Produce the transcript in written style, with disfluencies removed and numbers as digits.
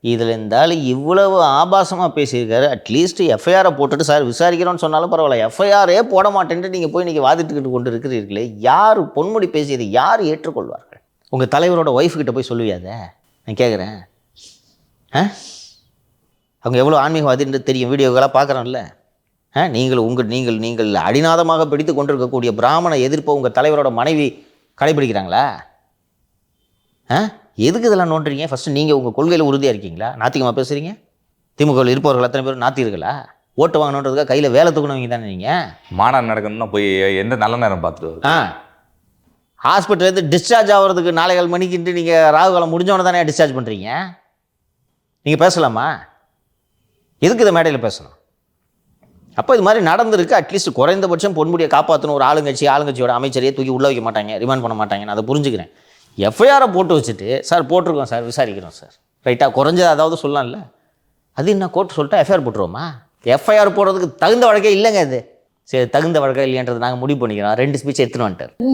இதில் இருந்தாலும் இவ்வளவு ஆபாசமாக பேசியிருக்காரு. அட்லீஸ்ட் எஃப்ஐஆரை போட்டுட்டு சார் விசாரிக்கிறோன்னு சொன்னாலும் பரவாயில்ல, எஃப்ஐஆரே போட மாட்டேன்ட்டு நீங்கள் போய் நீங்கள் வாதிட்டுக்கிட்டு கொண்டு இருக்கிறீர்களே, யார் பொன்முடி பேசியது யார் ஏற்றுக்கொள்வார்கள்? உங்கள் தலைவரோட ஒய்ஃப்கிட்ட போய் சொல்லுவியாத? நான் கேட்குறேன். அவங்க எவ்வளோ ஆன்மீகவாதின்னு தெரியும், வீடியோக்கெல்லாம் பார்க்குறோம்ல. நீங்கள் அடிநாதமாக பிடித்து கொண்டிருக்கக்கூடிய பிராமண எதிர்ப்பை உங்கள் தலைவரோட மனைவி கடைபிடிக்கிறாங்களா? எதுக்கு இதெல்லாம் நோண்டுறீங்க? ஃபஸ்ட்டு நீங்கள் உங்கள் கொள்கையில் உறுதியாக இருக்கீங்களா? நாத்திகமாக பேசுகிறீங்க. திமுகவில் இருப்பவர்கள் அத்தனை பேர் நாத்திகர்களா? ஓட்டு வாங்கணுன்றதுக்காக கையில் வேலை தூக்கணவங்க தானே நீங்கள்? மாநாடு நடக்கணும்னா போய் எந்த நல்ல நேரம் பார்த்துட்டு ஹாஸ்பிட்டலேருந்து டிஸ்சார்ஜ் ஆகிறதுக்கு 4:15 மணிக்கிட்டு நீங்கள் ராகுகாலம் முடிஞ்சவொன்னே தானே டிஸ்சார்ஜ் பண்ணுறீங்க? நீங்கள் பேசலாமா? எதுக்கு இதை மேடையில் பேசணும்? அப்போ இது மாதிரி நடந்திருக்கு. அட்லீஸ்ட் குறைந்தபட்சம் பொன்முடியை காப்பாற்றணும். ஒரு ஆளுங்கட்சியோட அமைச்சரையே தூக்கி உள்ளே வைக்க மாட்டாங்க, ரிமாண்ட் பண்ண மாட்டாங்க. நான் அதை புரிஞ்சுக்கிறேன். எஃப்ஐஆரை போட்டு வச்சுட்டு சார் போட்டிருக்கோம் சார், விசாரிக்கிறோம் சார், ரைட்டாக குறைஞ்சது அதாவது சொல்லலாம்ல. அது என்ன கோர்ட் சொல்லிட்டா எஃப்ஐஆர் போட்டுருவோமா? எஃப்ஐஆர் போடுறதுக்கு தகுந்த வழக்கே இல்லைங்க. இது சரி, தகுந்த வழக்கம் இல்லைன்றது நாங்கள் முடிவு பண்ணிக்கிறோம். 2 ஸ்பீச் எடுத்துன்னு வந்துட்டார்.